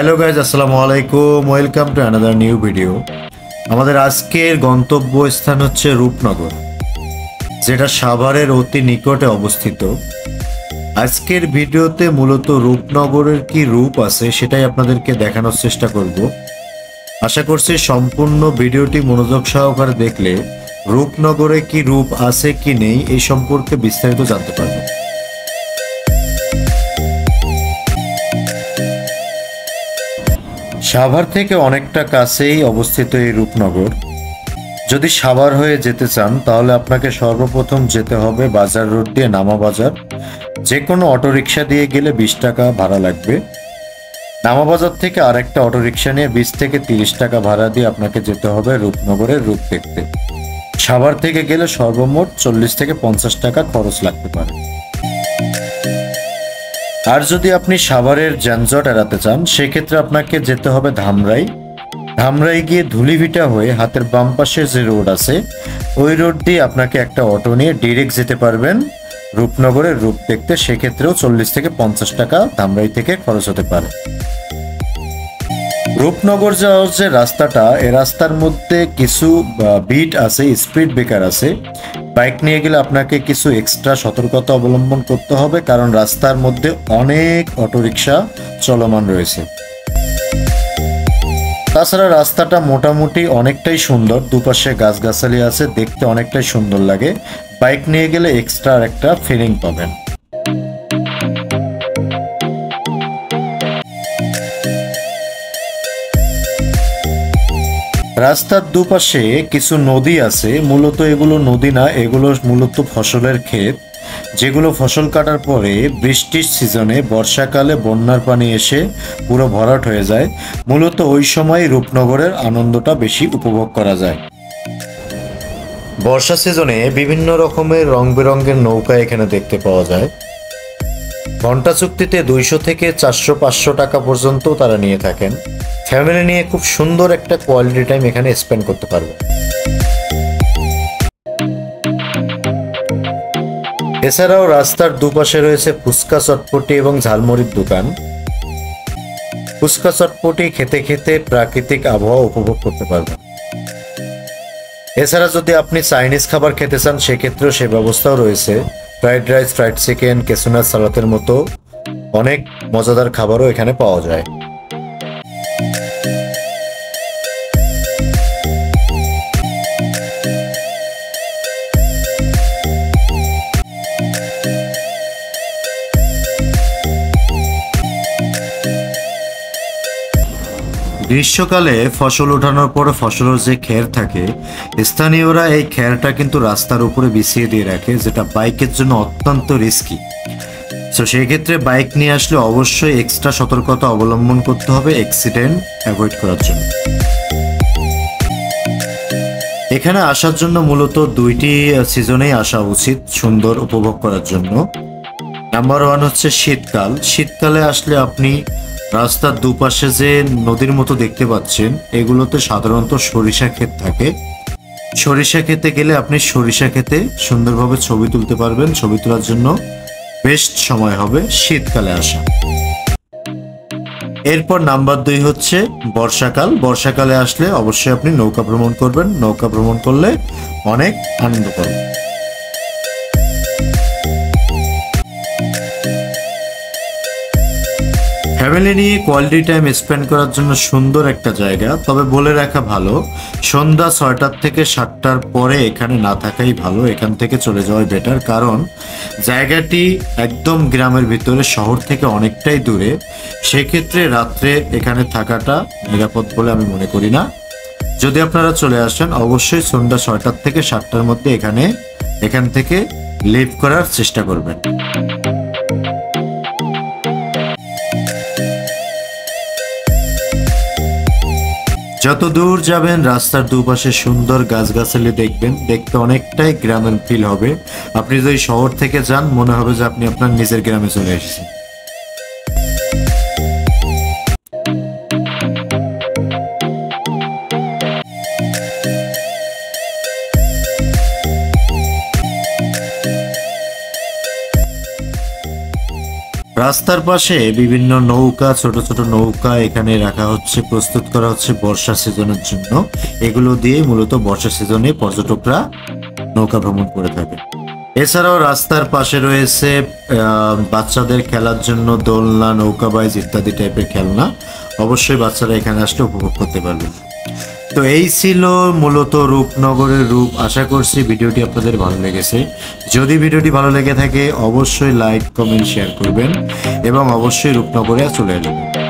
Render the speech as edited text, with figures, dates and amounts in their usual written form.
Hello guys, আসসালামু আলাইকুম। Welcome to another new video. আমাদের আজকের গন্তব্য স্থান হচ্ছে রূপনগর, যেটা সাভারের অতি নিকটে অবস্থিত। আজকের ভিডিওতে মূলত রূপনগরের কি রূপ আছে সেটাই আপনাদেরকে দেখানোর চেষ্টা করব। আশা করছি সম্পূর্ণ ভিডিওটি মনোযোগ সহকারে দেখলে রূপনগরে কি রূপ আছে কি নেই এই সম্পর্কে বিস্তারিত জানতে পারবেন। সাভার থেকে অনেকটা কাছেই অবস্থিত এই রূপনগর। যদি সাভার হয়ে যেতে চান তাহলে আপনাকে সর্বপ্রথম যেতে হবে বাজার রোড দিয়ে নামা বাজার। যে কোনো অটোরিকশা দিয়ে গেলে 20 টাকা ভাড়া লাগবে। নামা বাজার থেকে আরেকটা অটোরিকশা নিয়ে 20 থেকে 30 টাকা ভাড়া দিয়ে আপনাকে যেতে হবে রূপনগরের রূপ দেখতে। সাভার থেকে গেলে সর্বমোট 40 থেকে 50 টাকা খরচ লাগতে পারে। আর যদি আপনি সাভারের যানজট এড়াতে চান সেক্ষেত্রে আপনাকে যেতে হবে ধামরাই। ধামরাই গিয়ে ধুলিভিটা হয়ে হাতের বাম পাশে যে রোড আছে ওই রোড দিয়ে আপনাকে একটা অটো নিয়ে ডিরেক্ট যেতে পারবেন রূপনগরের রূপ দেখতে। সেক্ষেত্রেও 40 থেকে 50 টাকা ধামরাই থেকে খরচ হতে পারে। রূপনগর যাওয়ার যে রাস্তাটা, এই রাস্তার মধ্যে কিছু বিট আছে, স্পিড ব্রেকার আছে। বাইক নিয়ে গেলে আপনাকে কিছু এক্সট্রা সতর্কতা অবলম্বন করতে হবে, কারণ রাস্তার মধ্যে অনেক অটোরিকশা চলমান রয়েছে। তাছাড়া রাস্তাটা মোটামুটি অনেকটাই সুন্দর, দুপাশে গাছগাছালি আছে, দেখতে অনেকটাই সুন্দর লাগে। বাইক নিয়ে গেলে এক্সট্রা একটা ফিলিং পাবেন। রাস্তার দুপাশে কিছু নদী আছে, মূলত এগুলো নদী না, এগুলো মূলত ফসলের ক্ষেত, যেগুলো ফসল কাটার পরে বৃষ্টির সিজনে বর্ষাকালে বন্যার পানি এসে পুরো ভরাট হয়ে যায়। মূলত ওই সময় রূপনগরের আনন্দটা বেশি উপভোগ করা যায়। বর্ষা সিজনে বিভিন্ন রকমের রং বেরঙের নৌকা এখানে দেখতে পাওয়া যায়। ঘন্টা চুক্তিতে 200 থেকে 400-500 টাকা পর্যন্ত তারা নিয়ে থাকেন। ফ্যামিলি নিয়ে খুব সুন্দর একটা কোয়ালিটি টাইম এখানে স্পেন্ড করতে পারবে। এছাড়াও রাস্তার দুপাশে রয়েছে ফুচকা চটপটি এবং ঝালমুড়ির দোকান। ফুচকা চটপটি খেতে খেতে প্রাকৃতিক আবহাওয়া উপভোগ করতে পারবেন। এছাড়া যদি আপনি চাইনিজ খাবার খেতে চান সেক্ষেত্রেও সে ব্যবস্থাও রয়েছে। ফ্রাইড রাইস, ফ্রাইড চিকেন, কেসুনার সালাতের মতো অনেক মজাদার খাবারও এখানে পাওয়া যায়। গ্রীষ্মকালে ফসল ওঠানোর পরে ফসলের যে খের থাকে, স্থানীয়রা এই খেরটা কিন্তু রাস্তার উপরে বিছিয়ে দিয়ে রাখে, যেটা বাইকের জন্য অত্যন্ত রিস্কি। তো সেই ক্ষেত্রে বাইক নিয়ে আসলে অবশ্যই এক্সট্রা সতর্কতা অবলম্বন করতে হবে অ্যাক্সিডেন্ট অ্যাভয়েড করার জন্য। এখানে আসার জন্য মূলত 2টি সিজনেই আসা উচিত সুন্দর উপভোগ করার জন্য। নাম্বার 1 হচ্ছে শীতকাল। শীতকালে আসলে আপনি রাস্তার দুপাশে যে নদীর মতো দেখতে পাচ্ছেন এগুলোতে সাধারণত সরিষা ক্ষেত থাকে। সরিষা ক্ষেতে গেলে আপনি সরিষা ক্ষেতে সুন্দরভাবে ছবি তুলতে পারবেন। ছবি তোলার জন্য বেস্ট সময় হবে শীতকালে আসা। এরপর নাম্বার 2 হচ্ছে বর্ষাকাল। বর্ষাকালে আসলে অবশ্যই আপনি নৌকা ভ্রমণ করবেন। নৌকা ভ্রমণ করলে অনেক আনন্দ পাবেন। ফ্যামিলি নিয়ে কোয়ালিটি টাইম স্পেন্ড করার জন্য সুন্দর একটা জায়গা। তবে বলে রাখা ভালো, সন্ধ্যা 6টার থেকে 7টার পরে এখানে না থাকাই ভালো, এখান থেকে চলে যাওয়াই বেটার। কারণ জায়গাটি একদম গ্রামের ভিতরে, শহর থেকে অনেকটাই দূরে। সেক্ষেত্রে রাত্রে এখানে থাকাটা নিরাপদ বলে আমি মনে করি না। যদি আপনারা চলে আসেন অবশ্যই সন্ধ্যা 6টার থেকে 7টার মধ্যে এখান থেকে লিভ করার চেষ্টা করবেন। যত দূর যাবেন রাস্তার দুপাশে সুন্দর গাছগাছালি দেখবেন, দেখতে অনেকটাই গ্রামের ফিল হবে। আপনি যদি শহর থেকে যান মনে হবে যে আপনি আপনার নিজের গ্রামে চলে এসেছেন। রাস্তার পাশে বিভিন্ন নৌকা, ছোট ছোট নৌকা এখানে রাখা হচ্ছে, প্রস্তুত করা হচ্ছে বর্ষা সিজনের জন্য। এগুলো দিয়ে মূলত বর্ষা সিজনে পর্যটকরা নৌকা ভ্রমণ করে থাকে। এছাড়াও রাস্তার পাশে রয়েছে বাচ্চাদের খেলার জন্য দোলনা, নৌকা বাইজ ইত্যাদি টাইপের খেলনা। অবশ্যই বাচ্চারা এখানে আসলে উপভোগ করতে পারবে। তো এই ছিল মূলত রূপনগরের রূপ। আশা করছি ভিডিওটি আপনাদের ভালো লেগেছে। যদি ভিডিওটি ভালো লেগে থাকে অবশ্যই লাইক, কমেন্ট, শেয়ার করবেন এবং অবশ্যই রূপনগরে চলে যাবেন।